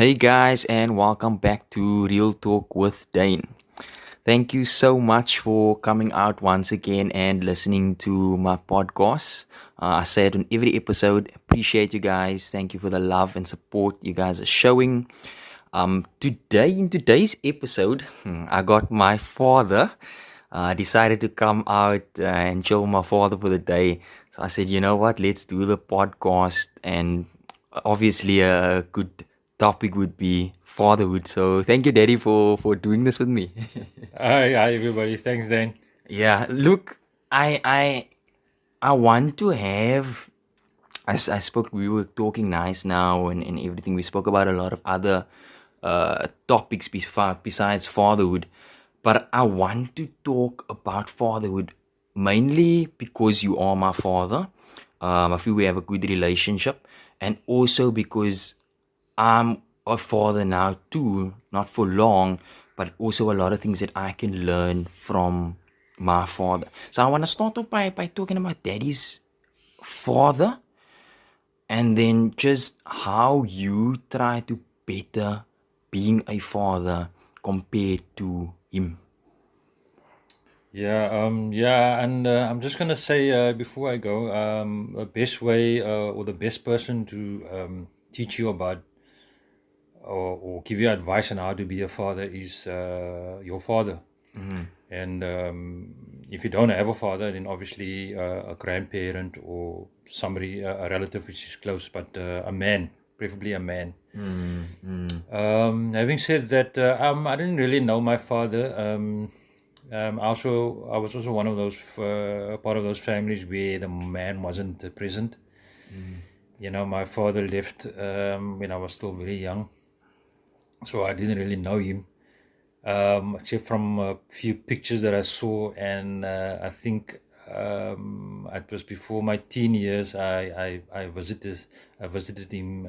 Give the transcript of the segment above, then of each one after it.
Hey guys, and welcome back to Real Talk with Dane. Thank you so much for coming out once again and listening to my podcast. I say it on every episode. Appreciate you guys. Thank you for the love and support you guys are showing. In today's episode, I got my father. Decided to come out and show my father for the day. So I said, you know what? Let's do the podcast, and obviously a good topic would be fatherhood. So thank you, Daddy, for doing this with me. Hi, everybody. Thanks, Dan. Yeah, look, I want to have. I spoke. We were talking nice now and everything. We spoke about a lot of other topics besides fatherhood, but I want to talk about fatherhood mainly because you are my father. I feel we have a good relationship, and also because I'm a father now too, not for long, but also a lot of things that I can learn from my father. So I want to start off by talking about daddy's father, and then just how you try to better being a father compared to him. And I'm just gonna say before I go, the best way or the best person to teach you about or give you advice on how to be a father is your father. And if you don't have a father, then obviously a grandparent or somebody, a relative which is close, but a man, preferably a man. Having said that, I didn't really know my father. I was also one of those part of those families where the man wasn't present. You know, my father left when I was still very young, so I didn't really know him, except from a few pictures that I saw, and I think it was before my teen years. I visited him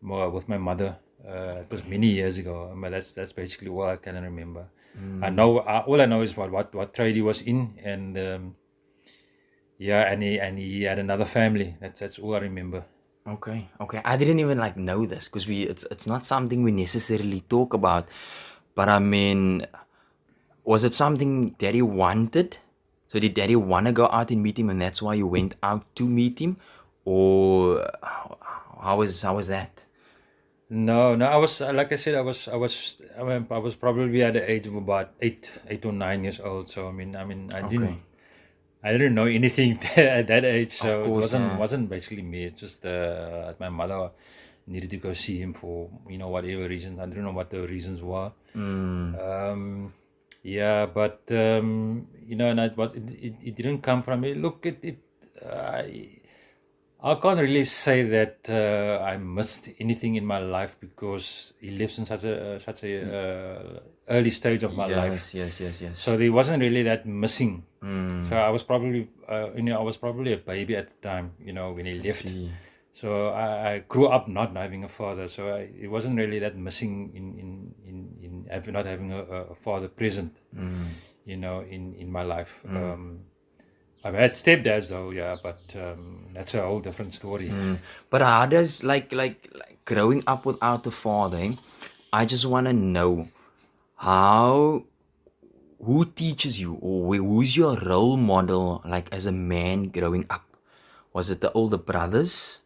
with my mother. It was many years ago, but that's basically all I can remember. I know all I know is what trade he was in, and and he had another family. That's all I remember. Okay, okay. I didn't even like know this because it's not something we necessarily talk about. But I mean, was it something Daddy wanted? So did Daddy want to go out and meet him, and that's why you went out to meet him, or how was that? No, no. I was like I said, I was probably at the age of about 8 or 9 years old. So Okay, I didn't know anything at that age. of So it course, yeah. wasn't basically me. It's just my mother needed to go see him for whatever reasons. I don't know what the reasons were. Um, yeah, but and it didn't come from me. Look, I can't really say that I missed anything in my life because he lives in such a early stage of my life. Yes, yes, yes, yes. So there wasn't really that missing. So I was probably I was probably a baby at the time, when he I left. see. So I grew up not having a father. So it wasn't really that missing not having a father present, in my life. I've had stepdads though, yeah, but that's a whole different story. But how does like growing up without a father? I just want to know how who teaches you, or who's your role model like as a man growing up? Was it the older brothers?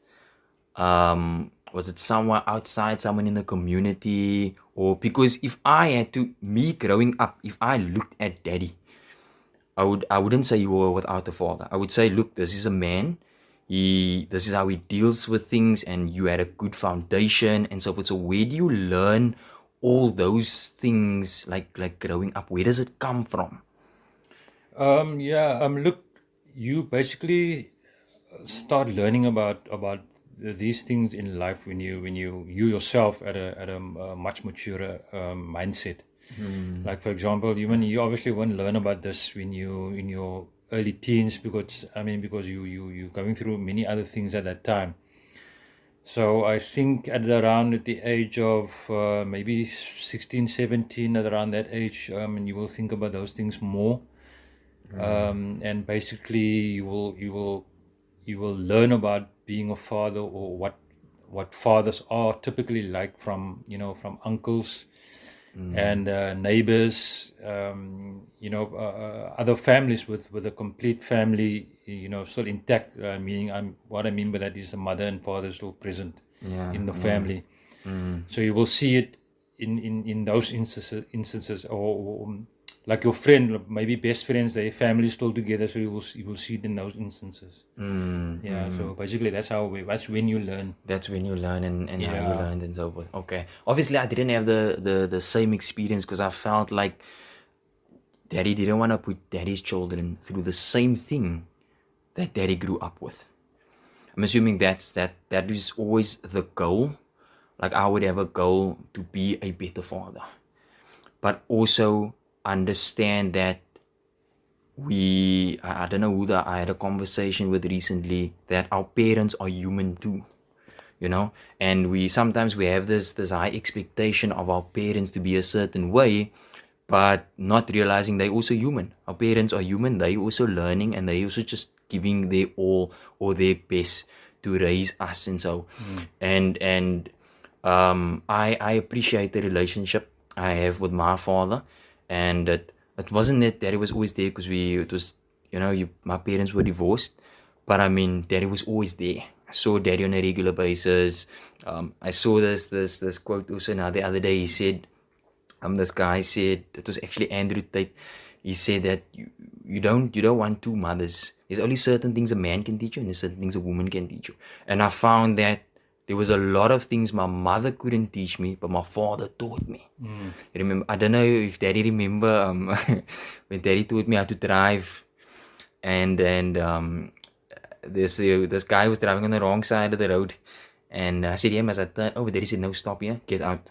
Was it somewhere outside, someone in the community? Or because if I had to me growing up, if I looked at daddy, I wouldn't say you were without a father. I would say, look, this is a man. This is how he deals with things, and you had a good foundation and so forth. So where do you learn all those things like growing up? Where does it come from? Look, you basically start learning about these things in life when you yourself at a much maturer mindset. Like for example, you obviously won't learn about this when you in your early teens because you're going through many other things at that time. So I think at the age of maybe 16, 17, at around that age, and you will think about those things more. And basically you will learn about being a father, or what fathers are typically like from from uncles and neighbors, other families with a complete family, still intact. Meaning, what I mean by that is the mother and father still present Yeah, in the yeah. family. So you will see it in those instances, or like your friend, maybe best friends, their family still together. So you will see it in those instances. Yeah. So basically, that's when you learn. That's when you learn and how you Yeah. learned and so forth. Okay. Obviously, I didn't have the same experience because I felt like daddy didn't want to put daddy's children through the same thing that daddy grew up with. I'm assuming that is always the goal. Like I would have a goal to be a better father, but also understand that I don't know who that I had a conversation with recently that our parents are human too, you know, and we have this high expectation of our parents to be a certain way, but not realizing they also human. Our parents are human, they also learning and they also just giving their all or their best to raise us. And so I appreciate the relationship I have with my father, and it wasn't that he was always there because it was, my parents were divorced, but I mean daddy was always there. I saw daddy on a regular basis. I saw this quote also now the other day. He said, this guy said, it was actually Andrew Tate. He said that you don't want two mothers. There's only certain things a man can teach you, and there's certain things a woman can teach you. And I found that there was a lot of things my mother couldn't teach me, but my father taught me. Remember, I don't know if Daddy remember when Daddy taught me how to drive, and this guy was driving on the wrong side of the road, and I said, "Yeah, as I turn over," Daddy said, "No, stop here, get out."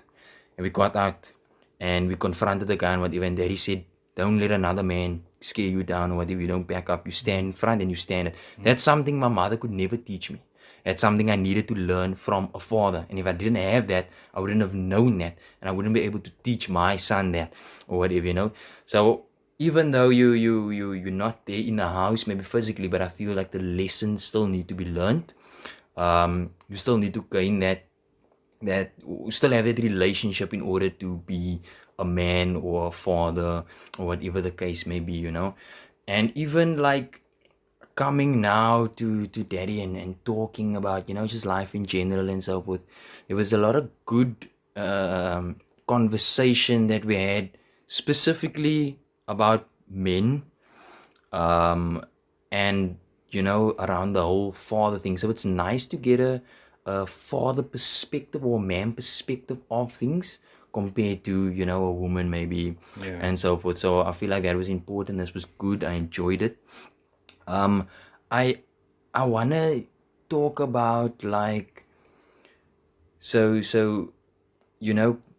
And we got out, and we confronted the guy and whatever. And Daddy said, "Don't let another man scare you down or whatever. You don't back up. You stand in front and you stand it." That's something my mother could never teach me. That's something I needed to learn from a father. And if I didn't have that, I wouldn't have known that, and I wouldn't be able to teach my son that or whatever. So even though you're not there in the house, maybe physically, but I feel like the lessons still need to be learned. You still need to gain that still have that relationship in order to be a man or a father or whatever the case may be. And even like coming now to daddy and talking about just life in general and so forth, there was a lot of good conversation that we had specifically about men, um, and around the whole father thing. So it's nice to get a father perspective or man perspective of things compared to a woman maybe, Yeah. and so forth. So I feel like that was important. This was good. I enjoyed it. um I wanna talk about like, so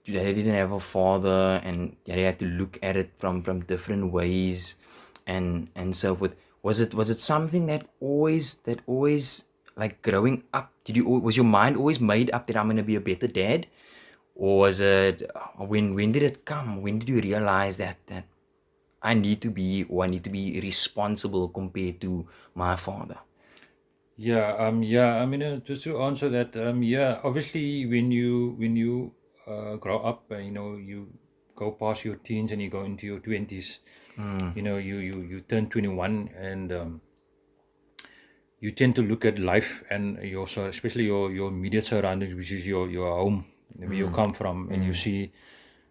they didn't have a father, and they had to look at it from different ways, and so forth. Was it something that always like growing up, was your mind always made up that I'm gonna be a better dad? Or was it, when did it come? When did you realize that I need to be responsible compared to my father? Yeah, yeah. I mean, just to answer that, yeah. Obviously, when you grow up, you go past your teens and you go into your 20s. You turn 21, and you tend to look at life and especially your immediate surroundings, which is your home, where you come from, and you see,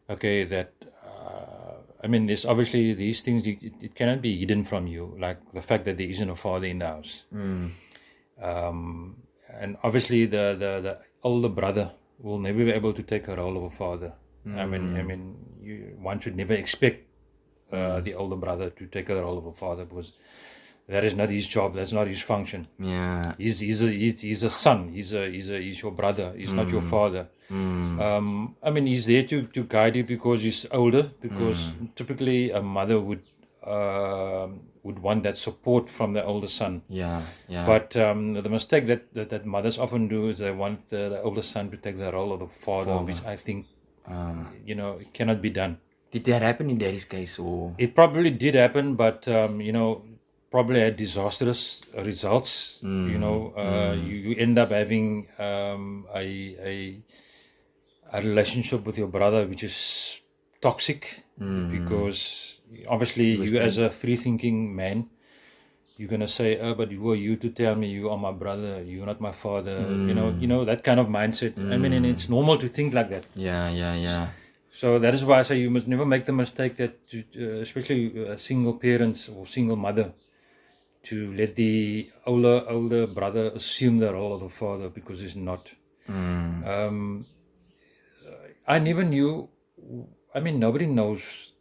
okay, that. I mean, there's obviously these things. It cannot be hidden from you, like the fact that there isn't a father in the house. And obviously the older brother will never be able to take a role of a father. One should never expect the older brother to take the role of a father, because that is not his job. That's not his function. Yeah. He's a son. He's your brother. He's not your father. He's there to guide you because he's older. Because typically a mother would want that support from the older son. Yeah, yeah. But the mistake that mothers often do is they want the older son to take the role of the father, which I think it cannot be done. Did that happen in daddy's case, or? It probably did happen, but probably had disastrous results. You end up having a relationship with your brother which is toxic, because obviously you as a free thinking man, you're gonna say, oh, but who are you to tell me you are my brother, you're not my father. That kind of mindset. I mean, and it's normal to think like that. Yeah. So that is why I say you must never make the mistake that, especially single parents or single mother, to let the older brother assume the role of the father, because he's not. I never knew. I mean, nobody knows.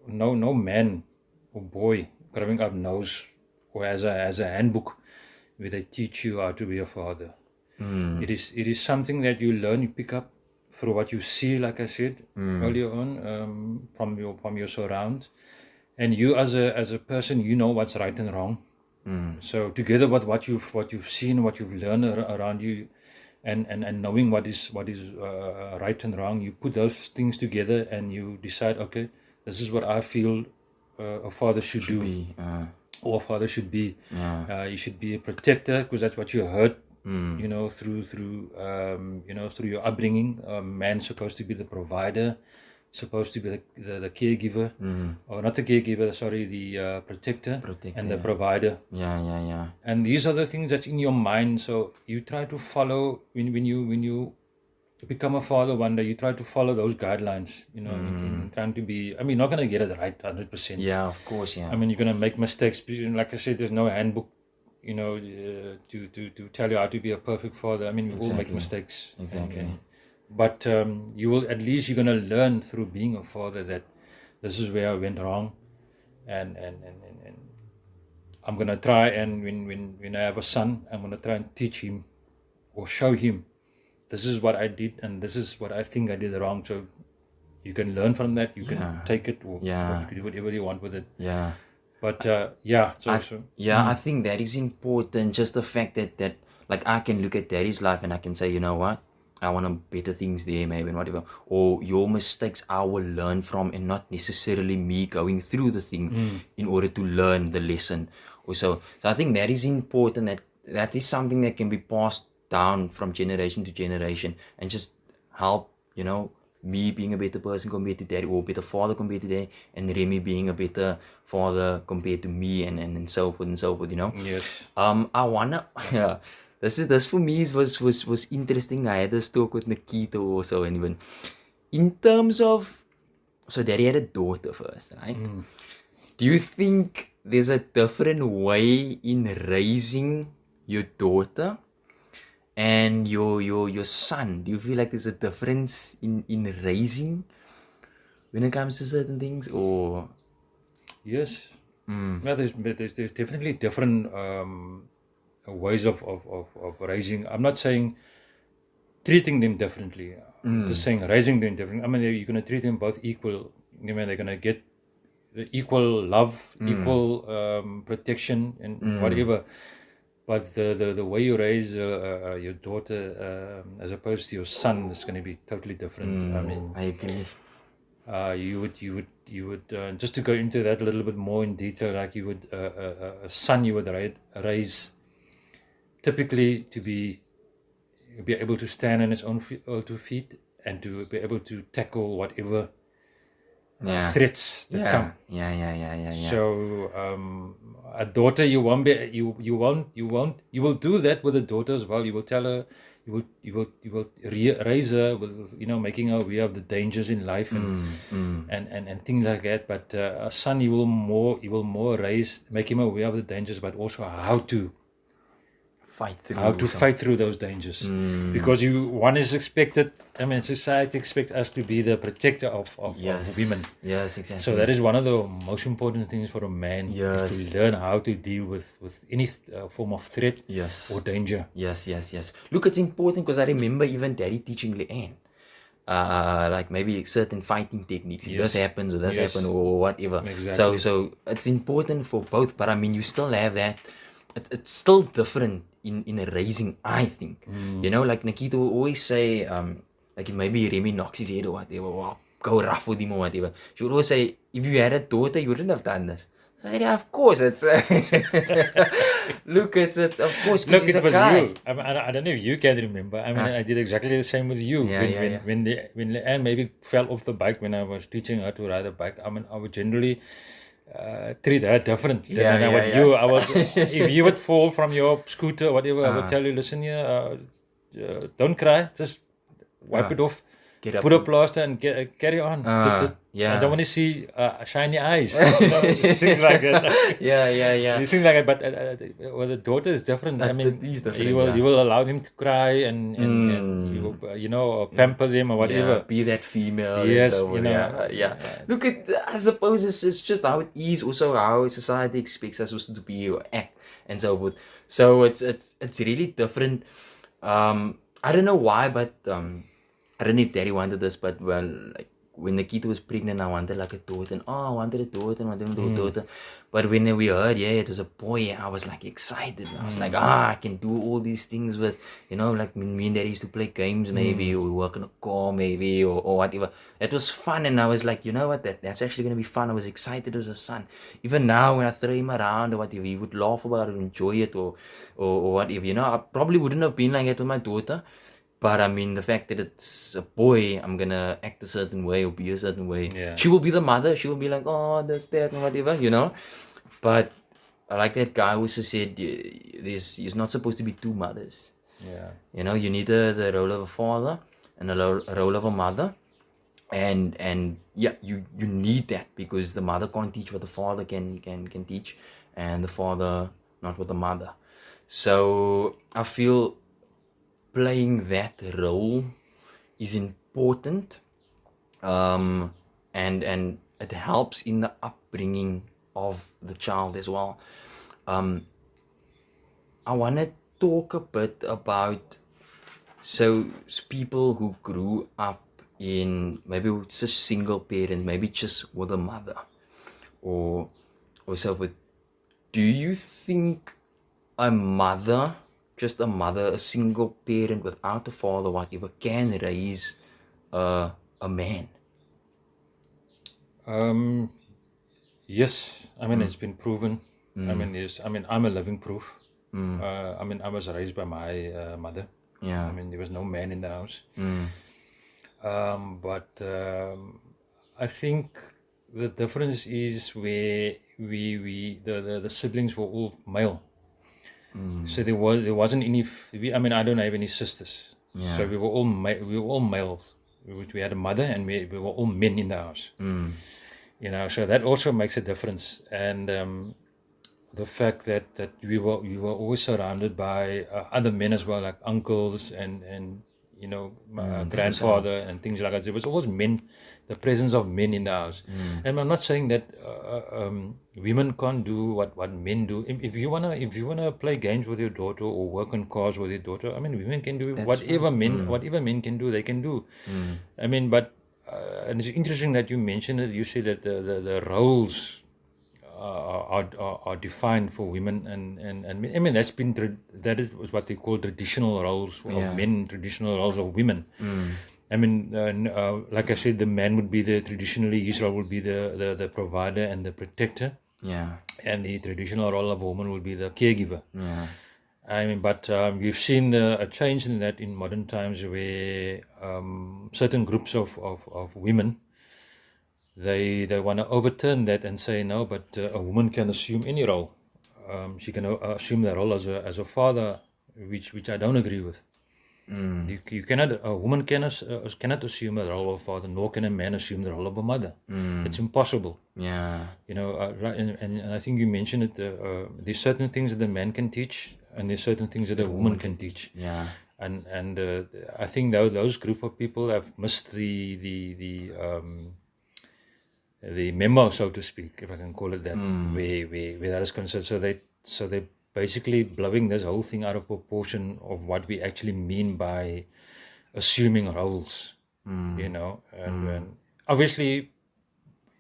No man or boy growing up knows or has a handbook where they teach you how to be a father. It is something that you learn, you pick up through what you see, like I said earlier on, from your surround, and you as a person, you know what's right and wrong. So together with what you've seen, what you've learned around you, and knowing what is right and wrong, you put those things together and you decide, okay, this is what I feel a father should do, Be, or a father should be. You should be a protector, because that's what you heard. Through your upbringing. A man's supposed to be the provider, supposed to be the caregiver, or not the caregiver, sorry, the protector, and the provider. Yeah. And these are the things that's in your mind. So you try to follow, when you become a father one day, you try to follow those guidelines, in trying to be, I mean, you're not going to get it right 100%. Yeah, of course, yeah. I mean, you're going to make mistakes. Like I said, there's no handbook, to tell you how to be a perfect father. I mean, we all make mistakes. Exactly. But you will, at least you're going to learn through being a father that this is where I went wrong. And I'm going to try, and when I have a son, I'm going to try and teach him or show him, this is what I did and this is what I think I did wrong. So you can learn from that. You can take it, or you can do whatever you want with it. Yeah. But I think that is important. Just the fact that like I can look at daddy's life and I can say, you know what, I want to better things there, maybe, and whatever. Or your mistakes I will learn from, and not necessarily me going through the thing in order to learn the lesson. Or so I think that is important. That is something that can be passed down from generation to generation, and just help, me being a better person compared to daddy, or a better father compared to daddy, and Remy being a better father compared to me, and so forth and so forth, Yes. I wanna this for me was interesting. I had this talk with Nikita also, and even in terms of, so daddy had a daughter first, right? Do you think there's a different way in raising your daughter and your son? Do you feel like there's a difference in raising when it comes to certain things, or? Yes. Yeah, there's definitely different ways of raising. I'm not saying treating them differently. I'm just saying raising them differently. I mean, you're going to treat them both equal. I mean, they're going to get the equal love, equal protection, and whatever. But the way you raise your daughter as opposed to your son is going to be totally different. I mean, I agree. You would just to go into that a little bit more in detail, like you would a son you would raise typically to be able to stand on its own 2 feet, and to be able to tackle whatever threats that come. Yeah. So a daughter, you will do that with a daughter as well. You will tell her, you will raise her with, making her aware of the dangers in life and things like that. But a son, you will more make him aware of the dangers, but also how to fight through those dangers. Because one is expected, I mean, society expects us to be the protector of women. Yes, exactly. So that is one of the most important things for a man, is to learn how to deal with any form of threat or danger. Yes. Look, it's important, because I remember even daddy teaching Leanne, like maybe certain fighting techniques. If this happens or this happens or whatever. Exactly. So it's important for both, but I mean, you still have that. It's still different in a raising, I think. Like Nikita will always say, like maybe Remy knocks his head or whatever, or go rough with him or whatever. She would always say, if you had a daughter, you wouldn't have done this. So I said, yeah, of course, it's look, it's of course because Look, he's it a was guy. you. I don't know if you can remember. I mean, Uh, I did exactly the same with you. yeah, yeah, yeah. When Leanne maybe fell off the bike when I was teaching her to ride a bike, I mean, I would generally treat her different than Yeah, I yeah, would you. I would if yeah. you would fall from your scooter or whatever, I would uh, tell you, listen here, don't cry, just wipe uh, it off, get up. put a plaster and carry on. I don't Yeah. want to see shiny eyes, you know, just things like that. Yeah, yeah, yeah. These things like that, but well, the daughter is different. I That mean, is different, yeah. you will allow him to cry and you Mm. will you know pamper them or Yeah, whatever. be that female and Yes, so you forth. know, Yeah, yeah. Look at, I suppose it's just how it is, also how society expects us also to be or act and so forth. So it's really different. I don't know why, but I don't know if daddy wanted this, but well, like when Nikita was pregnant, I wanted like a daughter, and I wanted a daughter, and I wanted a daughter. But when we heard, yeah, it was a boy, I was like excited. I was like, I can do all these things with, like when me and daddy used to play games, maybe, or we work in a car, maybe, or whatever. It was fun, and I was like, you know what, that's actually gonna be fun. I was excited as a son. Even now, when I throw him around or whatever, he would laugh about it, enjoy it, or whatever. I probably wouldn't have been like that with my daughter. But I mean, the fact that it's a boy, I'm gonna act a certain way or be a certain way. yeah, She will be the mother. She will be like, oh, this, that, and whatever. But I like that guy who also said, there's not supposed to be two mothers. yeah, You need the role of a father and a role of a mother. And yeah, you need that because the mother can't teach what the father can teach, and the father not what the mother. So I feel playing that role is important, and it helps in the upbringing of the child as well. I want to talk a bit about people who grew up in maybe it's a single parent, maybe just with a mother, or so with. Do you think a mother, just a single parent without a father, whatever, can raise a man? um, yes. I mean, it's been proven. I mean, yes. I mean, I'm a living proof. I mean, I was raised by my mother. I Yeah. mean, there was no man in the house. But I think the difference is where the siblings were all male. So there wasn't any. I mean, I don't have any sisters. Yeah. So we were all males. We had a mother, and we were all men in the house. So that also makes a difference. And the fact that we were always surrounded by other men as well, like uncles and my That also helped. grandfather and things like that. There was always men, the presence of men in the house. And I'm not saying that women can't do what men do. If you wanna play games with your daughter or work on cars with your daughter, I mean, women can do That's fine. whatever men can do, they can do. I mean, but and it's interesting that you mentioned it. You said that the roles are defined for women and men. I mean, that is what they call traditional roles of men, traditional roles of women. I mean, like I said, the man would be traditionally his role would be the provider and the protector, Yeah. and the traditional role of a woman would be the caregiver. Yeah. I mean, but we've seen a change in that in modern times where certain groups of women they want to overturn that and say no, but a woman can assume any role. She can assume the role as a father, which I don't agree with. You cannot a woman cannot assume the role of a father, nor can a man assume the role of a mother. It's impossible. Yeah. Right, and I think you mentioned it. There's certain things that a man can teach, and there's certain things that a woman can teach. Yeah. And I think those group of people have missed the memo, so to speak, if I can call it that, where that is concerned. So they basically blowing this whole thing out of proportion of what we actually mean by assuming roles. And obviously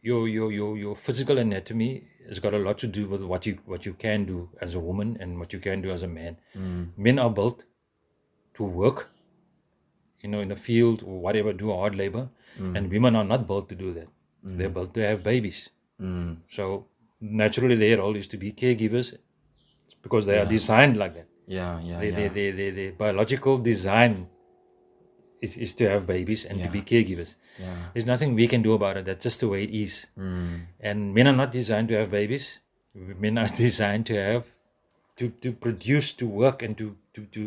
your physical anatomy has got a lot to do with what you can do as a woman and what you can do as a man. Men are built to work, in the field or whatever, do hard labor, and women are not built to do that. They're built to have babies. So naturally their role is to be caregivers because they are designed like that. Yeah, yeah, The, yeah. the biological design is to have babies and to be caregivers. Yeah. There's nothing we can do about it. That's just the way it is. And men are not designed to have babies. Men are designed to have to produce, to work, and to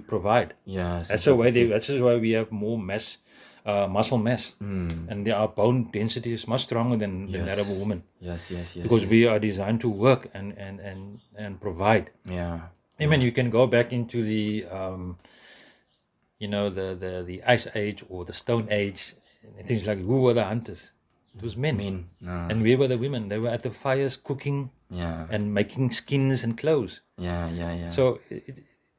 provide. Yeah, That's so the way protect. that's just why we have more mass, muscle mass, and our bone density is much stronger than that of a woman Yes, yes, yes, because yes. we are designed to work and provide. Yeah. I mean, you can go back into the the ice age or the stone age and things like. Who were the hunters? It was men. Men. And where were the women? They were at the fires cooking Yeah. and making skins and clothes. Yeah, yeah, yeah. So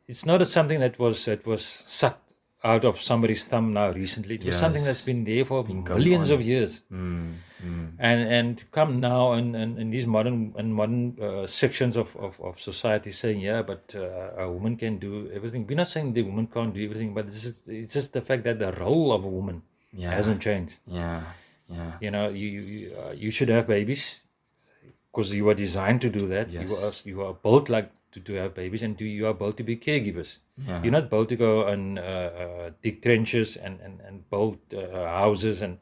it's not something that was sucked out of somebody's thumb now recently. It was something that's been there for going millions on. of years. And to come now and in these modern sections of society saying, yeah, but a woman can do everything. We're not saying the woman can't do everything, but it's just the fact that the role of a woman hasn't changed. Yeah, yeah. You know, you should have babies because you are designed to do that. Yes. You are built like to have babies, and you are built to be caregivers. Yeah. You're not built to go and dig trenches and build houses and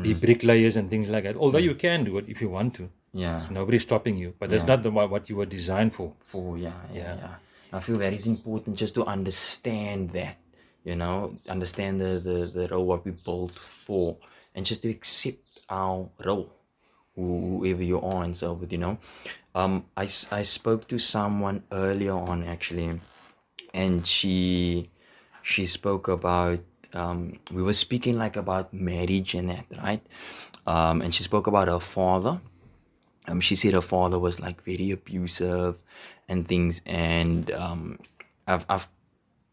be bricklayers and things like that. Although you can do it if you want to. Yeah. So nobody's stopping you, but that's not what you were designed for. Yeah. I feel that it's important just to understand that, understand the role what we built for, and just to accept our role, whoever you are and so forth. I spoke to someone earlier on actually, and she spoke about, we were speaking like about marriage and that, right? And she spoke about her father. She said her father was like very abusive and things, and I've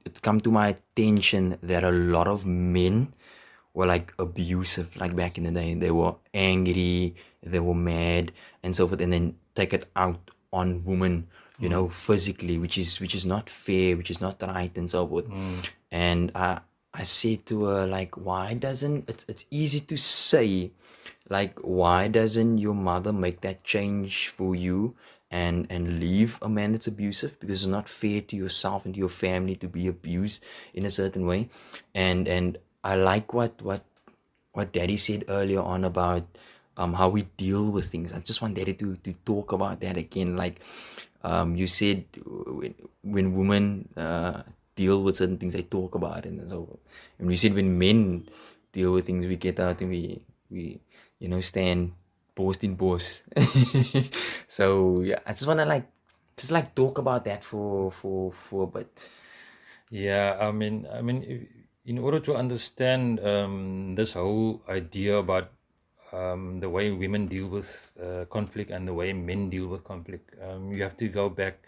it's come to my attention that a lot of men were like abusive, like back in the day. They were angry, they were mad, and so forth, and then take it out on women, physically, which is not fair, which is not right, and so forth. And I said to her, like, why doesn't it's easy to say, like, why doesn't your mother make that change for you and leave a man that's abusive? Because it's not fair to yourself and to your family to be abused in a certain way. And I like what Daddy said earlier on about how we deal with things. I just want Daddy to talk about that again. Like, you said when women deal with certain things, they talk about it, and so. And we said when men deal with things, we get out and we stand post in post. So yeah, I just wanna like talk about that for a bit. Yeah, I mean, in order to understand this whole idea about the way women deal with conflict and the way men deal with conflict, you have to go back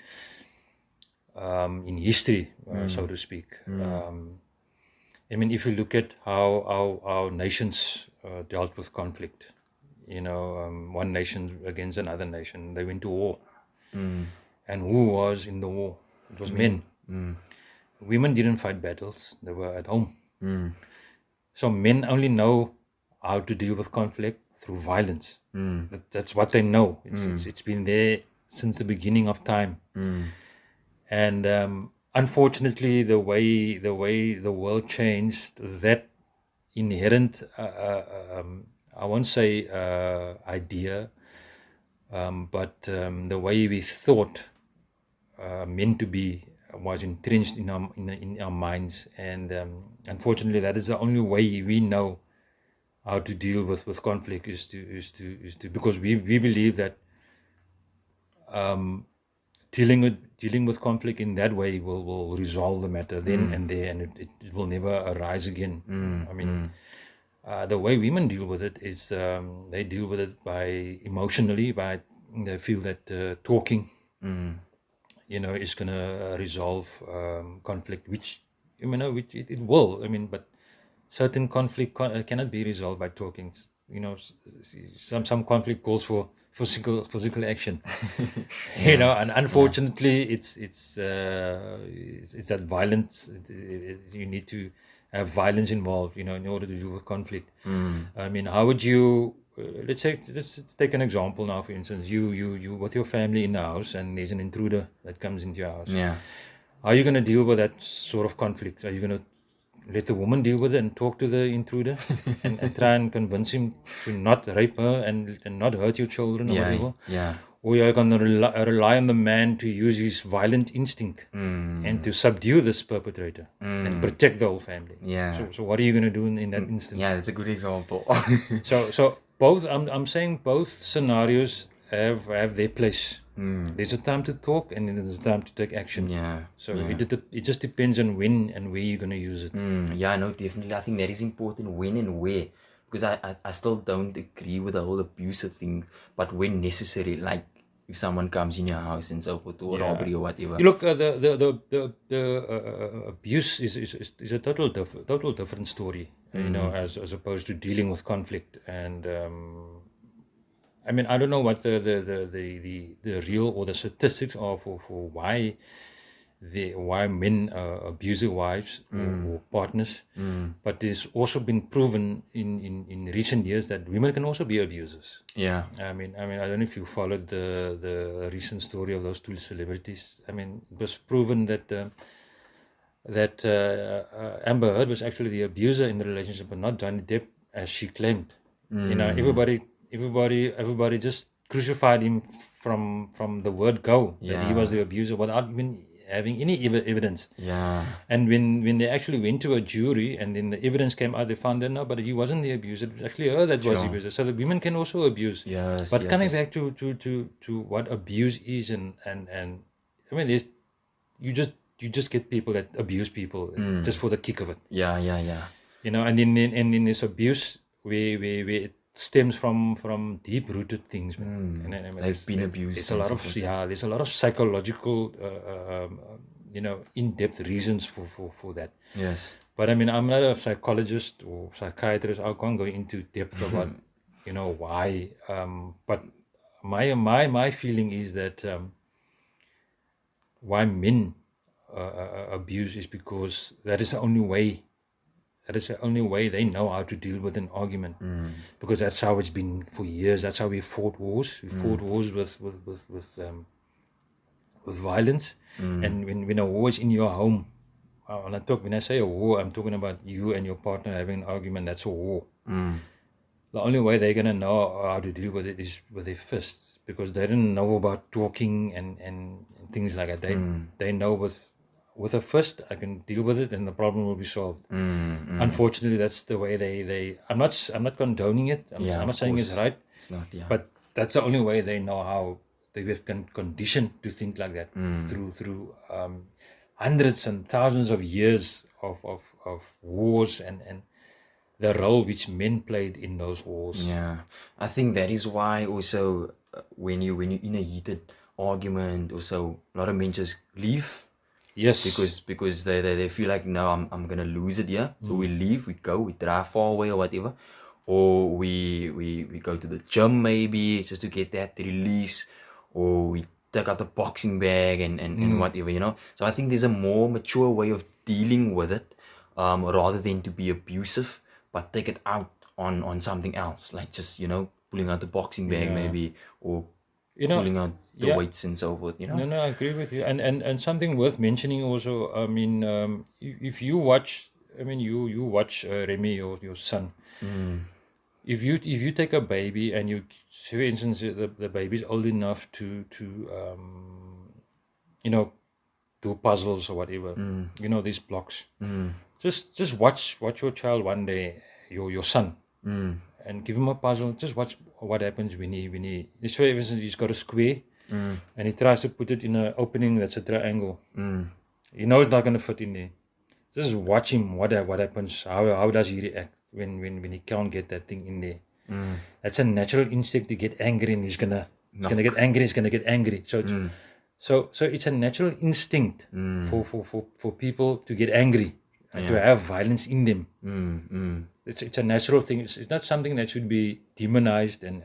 in history, so to speak. I mean, if you look at how our nations dealt with conflict, one nation against another nation, they went to war. And who was in the war? It was men. Women didn't fight battles, they were at home. So men only know how to deal with conflict through violence. That's what they know. It's been there since the beginning of time. And unfortunately, the way the world changed, that inherent, I won't say idea, but the way we thought meant to be was entrenched in our minds, and unfortunately, that is the only way we know how to deal with conflict is to because we believe that dealing with conflict in that way will resolve the matter then and there, and it will never arise again. I mean, the way women deal with it is they deal with it by emotionally, by they feel that talking, is going to resolve conflict, which which it will. I mean, but certain conflict cannot be resolved by talking. Some conflict calls for physical action. And unfortunately, it's that violence. You need to have violence involved, in order to deal with conflict. I mean, how would you let's take an example now. For instance, you with your family in the house, and there's an intruder that comes into your house. Yeah. How are you going to deal with that sort of conflict? Are you going to let the woman deal with it and talk to the intruder and try and convince him to not rape her and not hurt your children or Yeah. whatever? Yeah. Or you're going to rely on the man to use his violent instinct and to subdue this perpetrator and protect the whole family. Yeah. So what are you going to do in that instance? Yeah, that's a good example. So both I'm saying both scenarios have their place. There's a time to talk and then there's a time to take action. Yeah. So it just depends on when and where you're going to use it. Yeah, no, definitely. I think that is important, when and where. Because I still don't agree with the whole abusive thing, but when necessary, like if someone comes in your house and so forth, or robbery or whatever. You look, the abuse is a total different story, you know, as opposed to dealing with conflict. And I mean, I don't know what the real or the statistics are for why men abuse their wives or partners, but it's also been proven in recent years that women can also be abusers. Yeah. I mean, I don't know if you followed the recent story of those two celebrities. I mean, it was proven that Amber Heard was actually the abuser in the relationship, but not Johnny Depp, as she claimed. You know, everybody just crucified him from the word go, that he was the abuser, without even having any evidence. Yeah. And when they actually went to a jury and then the evidence came out, they found that no, but he wasn't the abuser. It was actually her that was the abuser. So the women can also abuse. Yes. But yes, coming yes. back to what abuse is, and I mean, you just get people that abuse people just for the kick of it. Yeah. You know, and then there's abuse where it stems from deep rooted things, man. And I mean, They've been abused There's a and lot so of forth. there's a lot of psychological you know, in-depth reasons for that. Yes. But I mean, I'm not a psychologist or psychiatrist. I can't go into depth about you know why. But my feeling is that why men abuse is because that is the only way. That is the only way they know how to deal with an argument, because that's how it's been for years. That's how we fought wars. We fought wars with violence, and when a war is in your home, when I say a war, I'm talking about you and your partner having an argument. That's a war. The only way they're gonna know how to deal with it is with their fists, because they didn't know about talking and things like that. They know with a fist I can deal with it and the problem will be solved. Unfortunately, that's the way they. I'm not condoning it. I'm not saying it's right. It's not. Yeah. But that's the only way they know how they were conditioned to think like that through hundreds and thousands of years of wars and the role which men played in those wars. Yeah, I think that is why also when you're in a heated argument, also a lot of men just leave. Yes, because they feel like, no, I'm gonna lose it here. So we leave, we go, we drive far away or whatever, or we go to the gym maybe just to get that release, or we take out the boxing bag and whatever, you know. So I think there's a more mature way of dealing with it, rather than to be abusive, but take it out on something else, like just, you know, pulling out the boxing bag maybe, or pulling out the weights and so forth, you know. No, I agree with you. And something worth mentioning also. I mean, if you watch, I mean, you watch Remy, your son. If you take a baby and you, say for instance, the baby's old enough to you know, do puzzles or whatever, you know, these blocks. Just watch your child one day, your son, and give him a puzzle. Just watch what happens when he. Let's say, for instance, he's got a square, and he tries to put it in an opening that's a triangle. You know it's not going to fit in there. Just watch him. What happens? How does he react when he can't get that thing in there? That's a natural instinct to get angry, and he's gonna get angry. He's gonna get angry. So it's a natural instinct for people to get angry and to have violence in them. It's a natural thing. It's not something that should be demonized and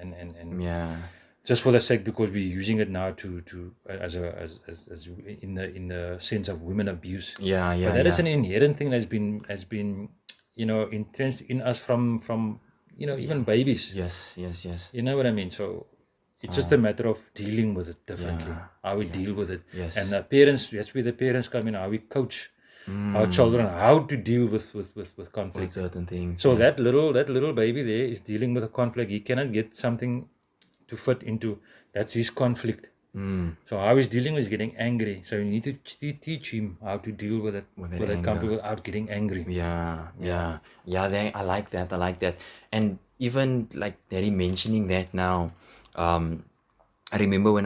just for the sake, because we're using it now to as in the sense of women abuse. But that is an inherent thing that's been you know, entrenched in us from even babies. Yes, yes, yes. You know what I mean? So it's just a matter of dealing with it differently, Yeah, how we yeah. deal with it. And Yes. the parents, that's where the parents come in, how we coach our children how to deal with With conflict. certain things, So yeah. that little baby there is dealing with a conflict. He cannot get something to fit into. That's his conflict. So how he's dealing is getting angry. So you need to teach him how to deal with it, With that with that conflict anger. without getting angry. Yeah, Yeah. yeah, yeah. I like that. I like that. And even like Daddy mentioning that now, I remember when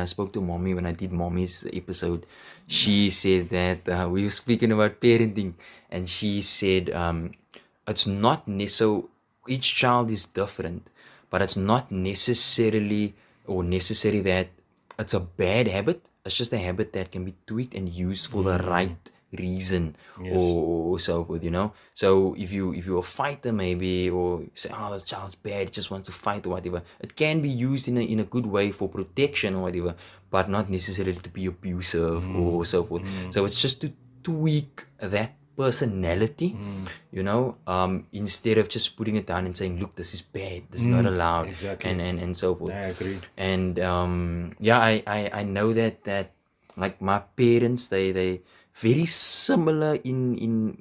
I spoke to mommy when I did mommy's episode, she said that we were speaking about parenting, and she said it's not so each child is different, but it's not necessarily or necessary that it's a bad habit. It's just a habit that can be tweaked and used for the right reason Yes. or so forth, you know. So if you're a fighter maybe, or you say, oh, this child's bad, just wants to fight or whatever, it can be used in a good way for protection or whatever, but not necessarily to be abusive or so forth. So it's just to tweak that personality, instead of just putting it down and saying, look, this is bad, this is not allowed, Exactly. and so forth. I agree. And yeah, I know that like my parents, they very similar in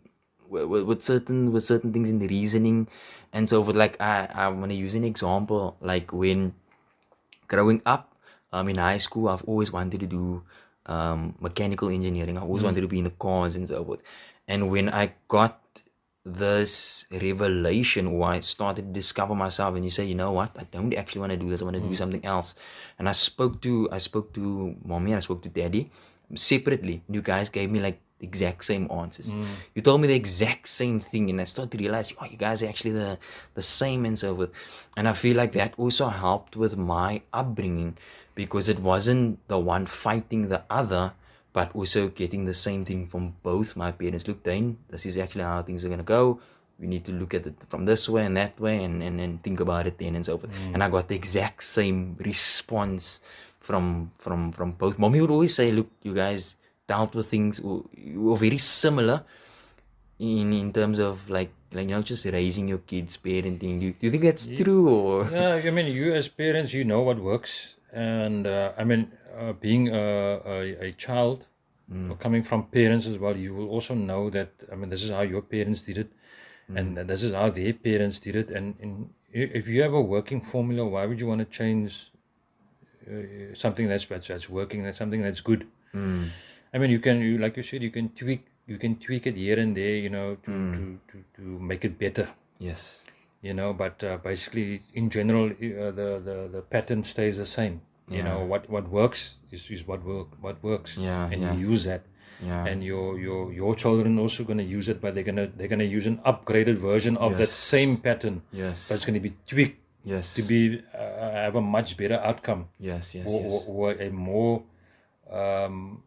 with certain things in the reasoning and so forth. Like I want to use an example, like when growing up, in high school, I've always wanted to do mechanical engineering. I always wanted to be in the cars and so forth. And when I got this revelation, or I started to discover myself, and you say, you know what, I don't actually want to do this. I want to do something else. And I spoke to mommy and I spoke to daddy separately. You guys gave me like the exact same answers. You told me the exact same thing, and I started to realize, oh, you guys are actually the same and so forth. And I feel like that also helped with my upbringing, because it wasn't the one fighting the other, but also getting the same thing from both my parents. Look, Dane, this is actually how things are gonna go. We need to look at it from this way and that way, and think about it then and so forth. And I got the exact same response from both. Mommy would always say, look, you guys dealt with things, you were very similar in terms of just raising your kids, parenting. Do you think that's true, or Yeah, I mean, you as parents, you know what works, and I mean, being a child or coming from parents as well, you will also know that. I mean, this is how your parents did it, and this is how their parents did it. And if you have a working formula, why would you want to change something that's working? That's something that's good. I mean, like you said, you can tweak it here and there, to make it better. yes, But basically in general, the pattern stays the same. yeah, What works is what works, yeah, and you yeah, use that. yeah, And your children also going to use it, but they're gonna use an upgraded version of that yes, same pattern, but yes, it's going to be tweaked to yes, be have a much better outcome, yes, yes, or, or, yes, or a more um,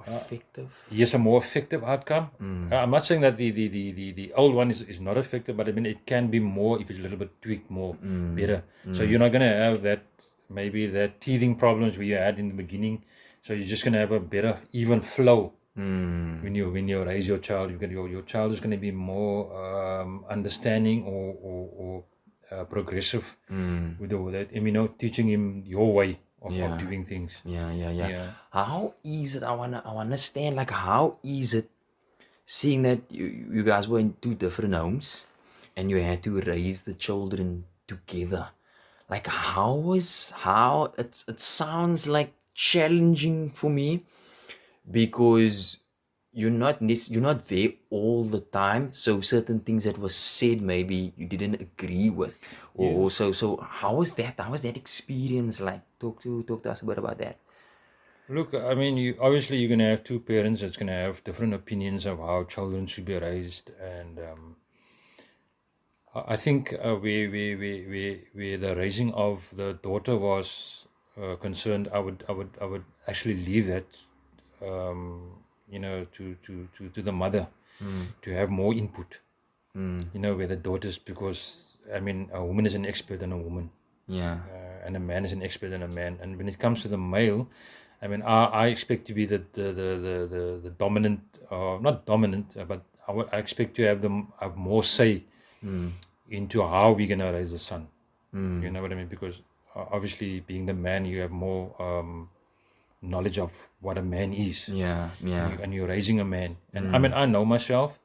effective. yes, a more effective outcome. I'm not saying that the old one is not effective, but I mean it can be more if it's a little bit tweaked more better. So you're not gonna have that, maybe that teething problems we had in the beginning. So you're just gonna have a better even flow when you raise your child. Your child is gonna be more understanding, or progressive with that. And teaching him your way of Yeah, doing things. yeah, yeah, yeah. Yeah. How is it? I wanna understand. Like, how is it seeing that you guys were in two different homes, and you had to raise the children together? Like, how it sounds like challenging for me, because you're not there all the time, so certain things that was said maybe you didn't agree with, Yeah. or so how was that experience like? Talk to us a bit about that. Look, I mean, you're gonna have two parents that's gonna have different opinions of how children should be raised, and I think where the raising of the daughter was concerned, I would actually leave that, to the mother to have more input. Where the daughters, because I mean, a woman is an expert in a woman, Yeah. and a man is an expert in a man. And when it comes to the male, I mean, I expect to be the dominant, not dominant, but I expect to have them have more say into how we're gonna raise a son. You know what I mean? Because obviously, being the man, you have more knowledge of what a man is, Yeah, yeah. and you're raising a man. And I mean, I know myself.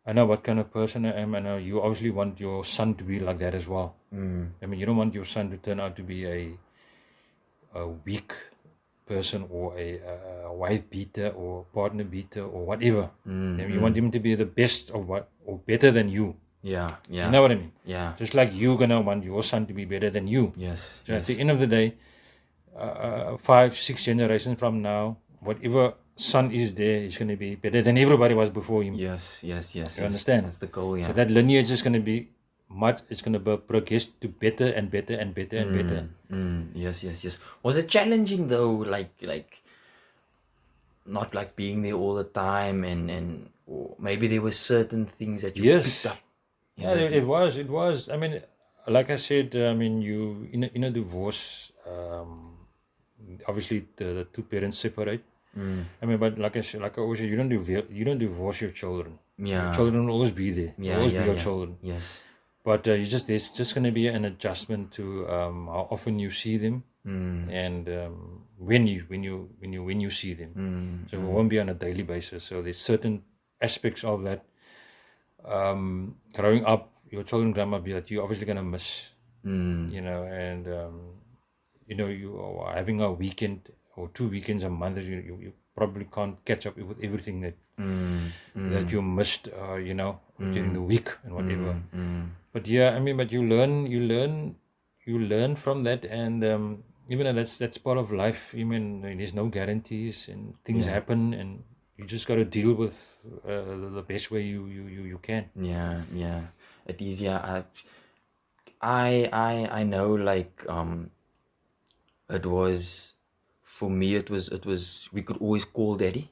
I know what kind of person I am. I know you obviously want your son to be like that as well. I mean, you don't want your son to turn out to be a weak person or a wife beater or partner beater or whatever. You want him to be the best of what or better than you. Yeah, yeah. You know what I mean? Yeah. Just like you're gonna want your son to be better than you. Yes. So at Yes. the end of the day, 5, 6 generations from now, whatever son is there is going to be better than everybody was before him. Yes. Yes. Yes. You yes. understand? That's the goal. Yeah. So that lineage is going to be it's going to progress to better and better and better and better. Yes. Yes. Yes. Was it challenging though? Like not like being there all the time, and or maybe there were certain things that you Yes. picked up. Yeah, it was. It was. I mean, like I said, I mean, you in a divorce, obviously the two parents separate. I mean, but like I said, like I always say, you don't divorce your children. Yeah. Your children will always be there. Yeah. Will always yeah. be your yeah. children. Yes. But there's just going to be an adjustment to how often you see them, and when you see them. So it won't be on a daily basis. So there's certain aspects of that. Growing up, your children grandma be that you're obviously going to miss, you know, and you are having a weekend or 2 weekends a month. You probably can't catch up with everything that you missed, during the week and whatever. But yeah, I mean, but you learn from that, and even though that's part of life. I mean, there's no guarantees, and things happen, and you just got to deal with the best way you can. Yeah. Yeah. It is. Yeah. I know. Like it was for me. It was. We could always call daddy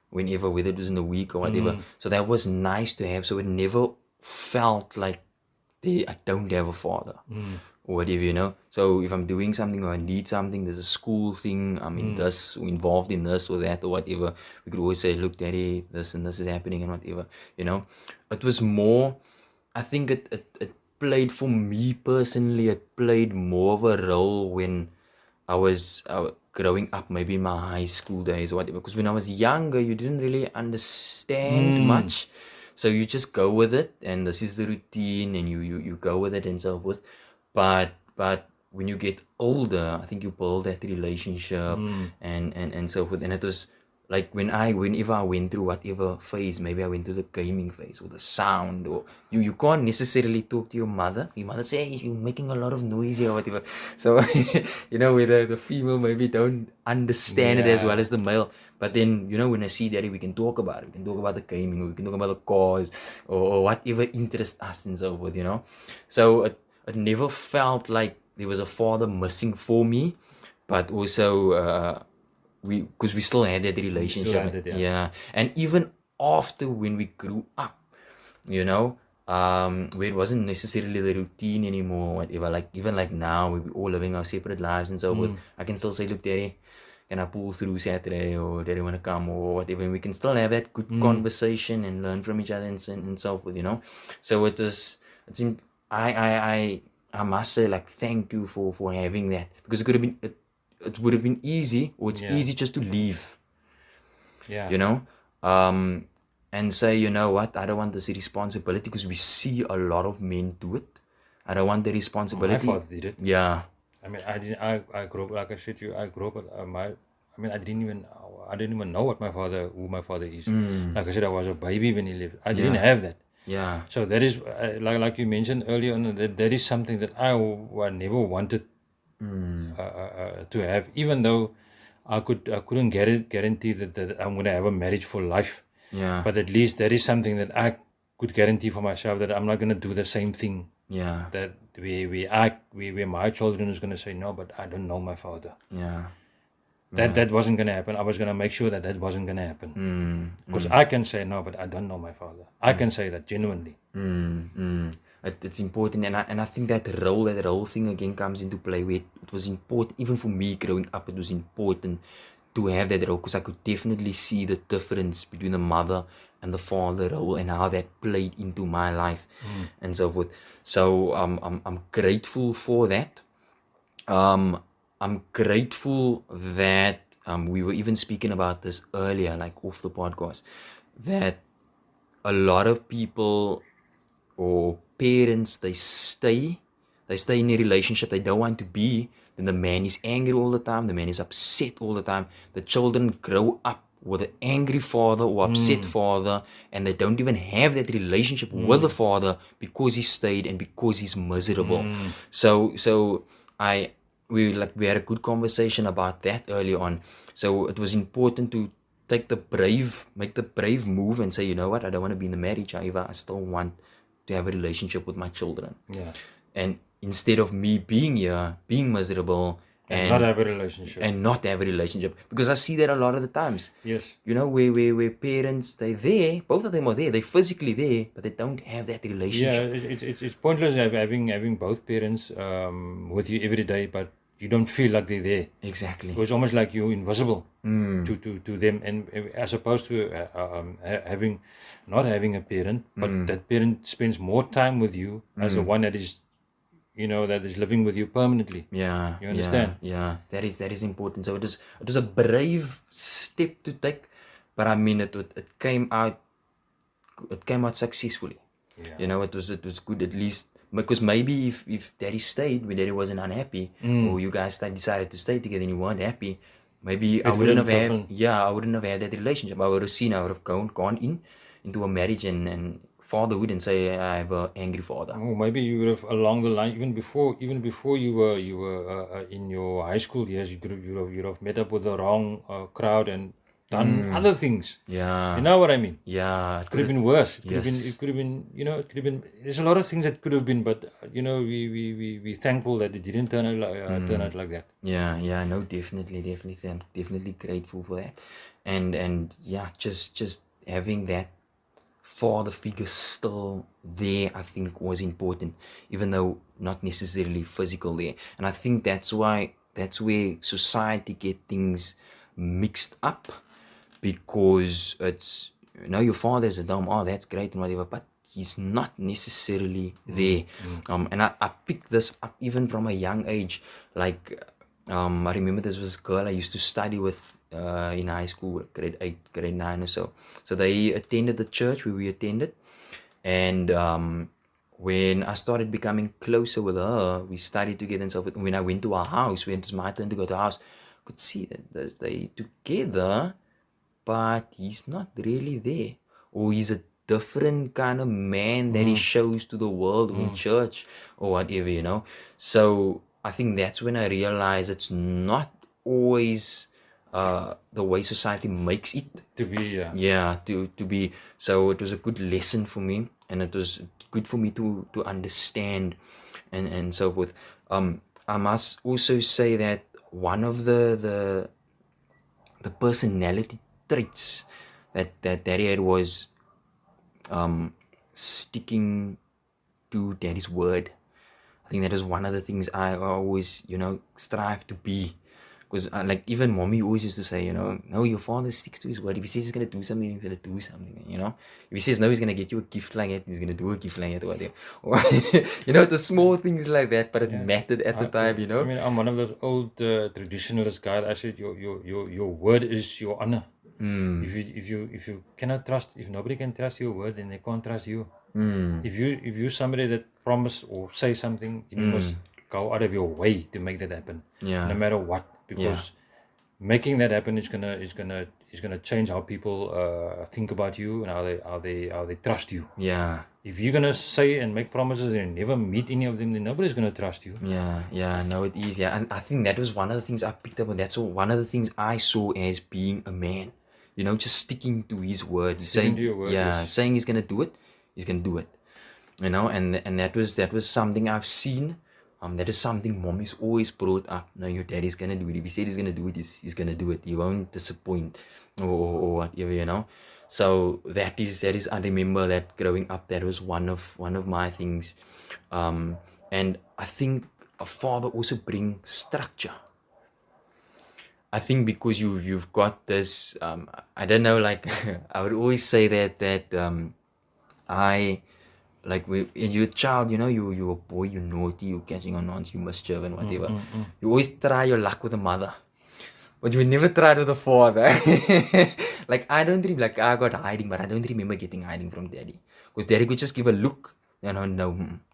whenever, whether it was in the week or whatever. So that was nice to have. So it never felt like I don't have a father or whatever, you know. So if I'm doing something or I need something, there's a school thing, I'm in this, involved in this or that or whatever, we could always say, look, daddy, this and this is happening and whatever, you know. It was more, I think it played, for me personally, it played more of a role when I was growing up, maybe in my high school days or whatever. Because when I was younger, you didn't really understand much. So you just go with it, and this is the routine, and you go with it and so forth. But when you get older, I think you build that relationship and so forth. And it was like whenever I went through whatever phase, maybe I went through the gaming phase or the sound, or you can't necessarily talk to your mother. Your mother say, hey, you're making a lot of noise here or whatever. So you know, where the female maybe don't understand it as well as the male. But then, you know, when I see daddy, we can talk about it. We can talk about the gaming, or we can talk about the cars, or whatever interests us and so forth, you know. So it never felt like there was a father missing for me, but also because we still had that relationship. had it, yeah. And even after, when we grew up, you know, where it wasn't necessarily the routine anymore, whatever. Like even like now, we're all living our separate lives and so forth. I can still say, look, daddy, can I pull through Saturday, or daddy want to come, or whatever, and we can still have that good conversation and learn from each other and so forth, you know. So I must say, like, thank you for having that, because it would have been easy, or it's easy just to leave, you know, and say, you know what, I don't want this responsibility, because we see a lot of men do it. I don't want the responsibility. My father did it. Yeah. I mean, I grew up, like I said to you, I grew up, I didn't even know who my father is. Like I said, I was a baby when he lived. I didn't have that. Yeah. So that is, like you mentioned earlier on, that is something that I never wanted to have, even though I couldn't guarantee that I'm going to have a marriage for life. Yeah. But at least that is something that I could guarantee for myself, that I'm not going to do the same thing. Yeah. That where my children is going to say, no, but I don't know my father. Yeah. That wasn't going to happen. I was going to make sure that wasn't going to happen. Because I can say, no, but I don't know my father. I can say that genuinely. It's important, and I think that role thing again comes into play, where it was important, even for me growing up, it was important to have that role, because I could definitely see the difference between the mother and the father role and how that played into my life and so forth. So I'm grateful for that. I'm grateful that we were even speaking about this earlier, like off the podcast, that a lot of people or parents they stay in a relationship they don't want to be. Then the man is angry all the time, the man is upset all the time. The children grow up with an angry father or upset father, and they don't even have that relationship with the father because he stayed and because he's miserable. So I we had a good conversation about that early on. So it was important to make the brave move and say, you know what, I don't want to be in the marriage, however I still want to have a relationship with my children. Yeah. And instead of me being here, being miserable And not have a relationship. and not have a relationship, because I see that a lot of the times. Yes. You know, where parents, they're there, both of them are there, they're physically there, but they don't have that Yeah, relationship. it's pointless having both parents with you every day, but you don't feel like they're there. Exactly. It's almost like you're invisible to them, and as opposed to having not having a parent, but that parent spends more time with you as the one that is, that is living with you permanently. Yeah, You understand? yeah. That is important. So it was a brave step to take, but I mean it came out successfully. Yeah. You know, it was good at least, because maybe if daddy stayed when daddy wasn't unhappy, or you guys decided to stay together and you weren't happy, maybe I It would wouldn't have have been different. I wouldn't have had that relationship. I would have gone into a marriage and fatherhood and say I have an angry father. Oh, maybe you would have along the line, even before you were in your high school years, you would have met up with the wrong crowd and done other things. Yeah. You know what I mean? Yeah, Could have been worse. Yes. It could have been, it could have been. There's a lot of things that could have been, but we thankful that it didn't turn out like that. Yeah, no, definitely. I'm definitely grateful for that. And yeah, just having that father figure still there, I think was important, even though not necessarily physical there. And I think that's where society get things mixed up, because it's, your father's a dumb, oh that's great and whatever, but he's not necessarily there. And I picked this up even from a young age. Like I remember there was this girl I used to study with in high school, grade 8, grade 9 or so. So they attended the church where we attended, and when I started becoming closer with her, we studied together and so forth. When I went to her house, when it was my turn to go to her house, I could see that they together, but he's not really there. Or he's a different kind of man that he shows to the world or in church or whatever. So I think that's when I realized it's not always the way society makes it. To be, Yeah, to be. So it was a good lesson for me, and it was good for me to understand and so forth. I must also say that one of the personality traits that daddy had was sticking to daddy's word. I think that is one of the things I always, strive to be. Because like even mommy always used to say, no, your father sticks to his word. If he says he's gonna do something, he's gonna do something. If he says no, he's gonna get you a gift like that, he's gonna do a gift like that or whatever. Or the small things like that, but it mattered at the time. I mean, I'm one of those old traditionalist guys. I said your word is your honor. If you cannot trust, if nobody can trust your word, then they can't trust you. If you're somebody that promise or say something, you must go out of your way to make that happen. Yeah. No matter what, because making that happen is gonna change how people think about you and how they trust you. Yeah. If you're gonna say and make promises and never meet any of them, then nobody's gonna trust you. Yeah, no, it is. Yeah, and I think that was one of the things I picked up on. That's one of the things I saw as being a man. Just sticking to his word. Sticking to your word, yes. Saying he's gonna do it, he's gonna do it. And that was something I've seen. That is something mommy's always brought up. No, your daddy's gonna do it. If he said he's gonna do it, he's gonna do it. He won't disappoint or whatever. So that is I remember that growing up, that was one of my things. And I think a father also brings structure. I think because you've got this, I don't know, like I would always say that I like when you're a child, you're a boy, you're naughty, you're catching on nonsense, you mischief and whatever. You always try your luck with the mother. But you never tried with the father. Like I don't remember, like I got hiding, but I don't remember getting hiding from daddy. Because daddy could just give a look, no,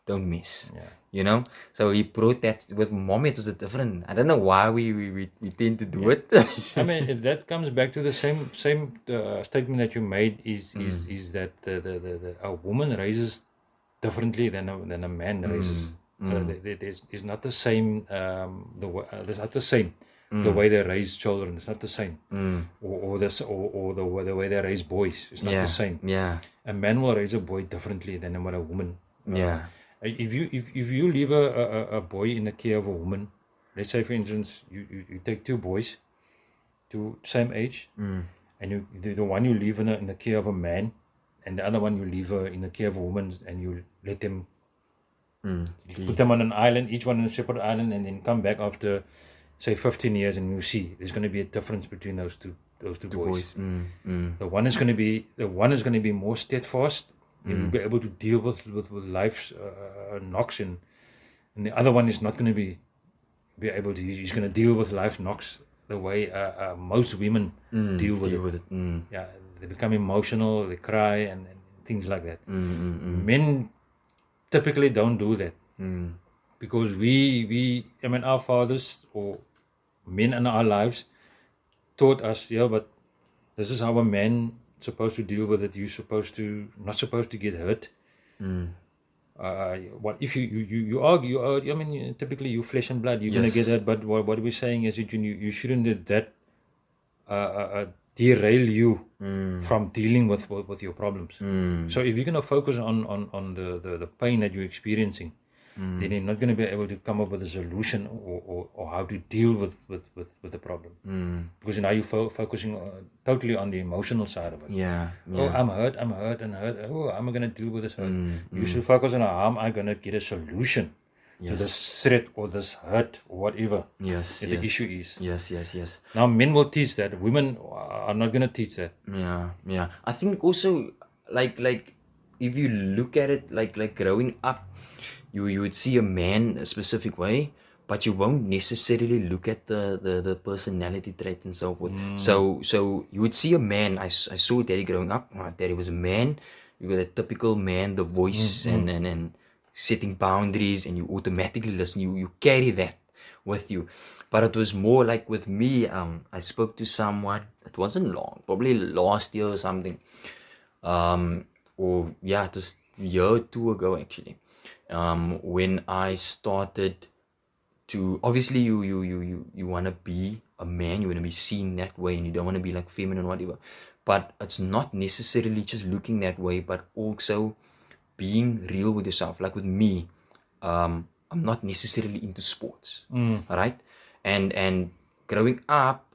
don't miss. Yeah. So he brought that with mom. It was a different. I don't know why we tend to do it. I mean, that comes back to the same statement that you made is that a woman raises differently than a man raises. There's not the same there's not the same the way they raise children. It's not the same, or the way they raise boys. It's not the same. Yeah. A man will raise a boy differently than what a woman. Yeah. If you leave a boy in the care of a woman, let's say for instance you take two boys, two same age, and the one you leave in the care of a man, and the other one you leave in the care of a woman, and you let them put them on an island, each one on a separate island, and then come back after say 15 years, and you see there's going to be a difference between those two boys. The one is going to be more steadfast. He will be able to deal with life's knocks, and the other one is not going to be able to. He's going to deal with life's knocks the way most women deal with it. Yeah, they become emotional, they cry, and things like that. Men typically don't do that because our fathers or men in our lives taught us, but this is how a man supposed to deal with it. You're not supposed to get hurt. What if you argue? I mean, typically you flesh and blood. You're gonna get hurt. But what we're saying is that you shouldn't let that derail you from dealing with your problems. So if you're gonna focus on the pain that you're experiencing, then you're not going to be able to come up with a solution or how to deal with the problem. Because now you're focusing totally on the emotional side of it. Oh, I'm hurt and hurt. Oh, how am I going to deal with this hurt? You should focus on how am I going to get a solution to this threat or this hurt or whatever the issue is. Yes. Now men will teach that. Women are not going to teach that. Yeah. I think also like if you look at it like growing up, you would see a man a specific way, but you won't necessarily look at the personality trait and so forth. So you would see a man. I saw daddy growing up. My daddy was a man. You got a typical man, the voice and setting boundaries, and you automatically listen. You carry that with you. But it was more like with me. I spoke to someone. It wasn't long, probably last year or something. Or yeah, just a year or two ago actually. When I started to, obviously you want to be a man, you want to be seen that way, and you don't want to be like feminine or whatever, but it's not necessarily just looking that way, but also being real with yourself. Like with me, I'm not necessarily into sports, right? And growing up,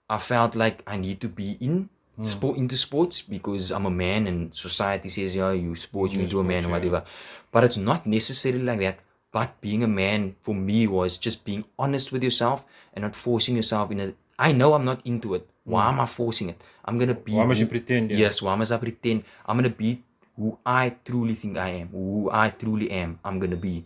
I felt like I need to be into sports because I'm a man and society says, you sports, you into a man or whatever. But it's not necessarily like that. But being a man for me was just being honest with yourself and not forcing yourself I know I'm not into it. Why am I forcing it? I'm gonna be. Why must you pretend? Yes, why must I pretend? I'm gonna be who I truly think I am, who I truly am. I'm gonna be,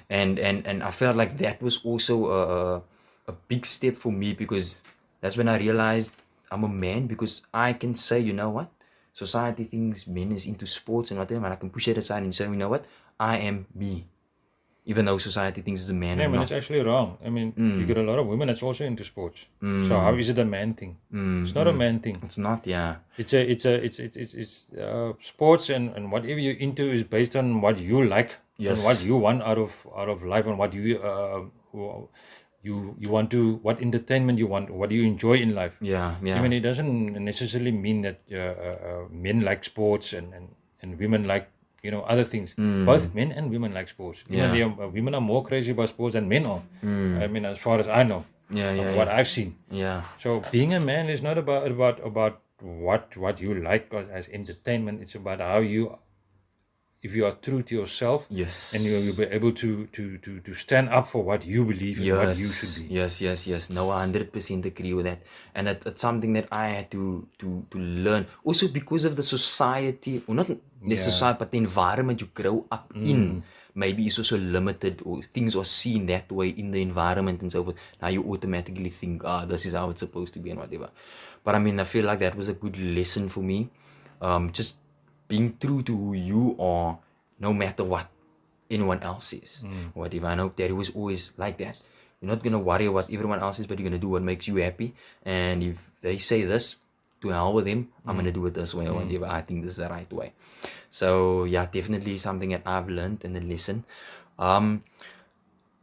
and I felt like that was also a big step for me, because that's when I realized I'm a man, because I can say, you know what, society thinks men is into sports and whatever, and I can push it aside and say, you know what, I am me. Even though society thinks it's a man. Yeah, or man, not. it's actually wrong. I mean, you get a lot of women that's also into sports. So how is it a man thing? It's not a man thing. It's not, yeah. It's sports and whatever you're into is based on what you like and what you want out of life, and what you want to, what entertainment you want, what do you enjoy in life. Yeah. I mean, it doesn't necessarily mean that men like sports and women like other things. Both men and women like sports. Women are more crazy about sports than men are. I mean, as far as I know, what I've seen. Yeah. So being a man is not about what you like as entertainment. It's about how you if you are true to yourself, Yes. and you'll be able to stand up for what you believe and what you should Yes, be. yes. No, 100% agree with that. And it's something that I had to learn. Also because of the society, or not the Yeah. society, but the environment you grow up in. Maybe it's also limited or things are seen that way in the environment and so forth. Now you automatically think, this is how it's supposed to be and whatever. But I mean, I feel like that was a good lesson for me. Just being true to who you are, no matter what anyone else is. Whatever. I know Daddy was always like that. You're not gonna worry what everyone else is, but you're gonna do what makes you happy. And if they say this, to hell with them, I'm gonna do it this way or whatever. I think this is the right way. So yeah, definitely something that I've learned and a lesson. Um,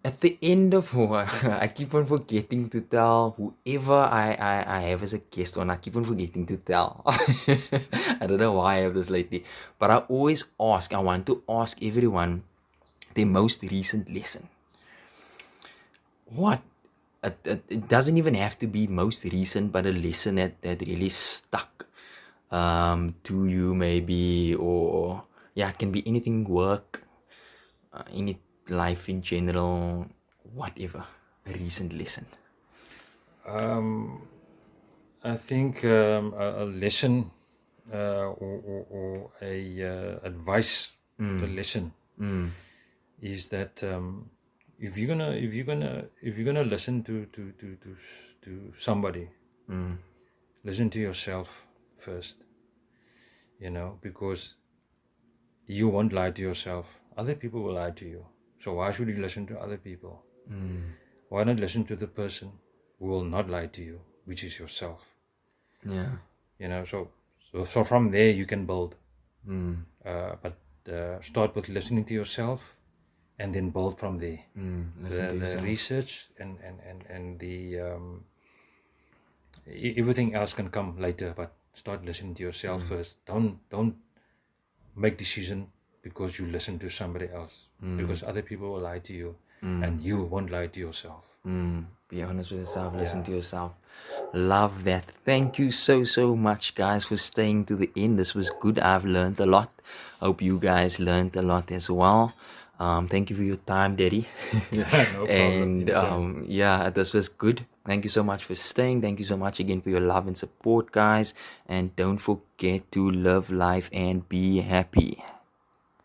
at the end of I keep on forgetting to tell whoever I have as a guest on, I keep on forgetting to tell. I don't know why I have this lately. But I want to ask everyone the most recent lesson. What? It doesn't even have to be most recent, but a lesson that really stuck to you, maybe, or yeah, it can be anything, work, any life in general, whatever. A recent lesson. Um, I think a lesson or a advice, the lesson is that if you're gonna listen to somebody, listen to yourself first. Because you won't lie to yourself. Other people will lie to you. So why should you listen to other people? Why not listen to the person who will not lie to you, which is yourself? Yeah. So from there you can build. But start with listening to yourself, and then build from there. Listen to The yourself. research and the everything else can come later. But start listening to yourself first. Don't make decision because you listen to somebody else, because other people will lie to you, and you won't lie to yourself. Be honest with yourself, listen Yeah. to yourself. Love that. Thank you so much, guys, for staying to the end. This was good. I've learned a lot. Hope you guys learned a lot as well. Thank you for your time, Daddy. No problem. And Anytime. yeah, this was good. Thank you so much for staying. Thank you so much again for your love and support, guys. And don't forget to live life and be happy.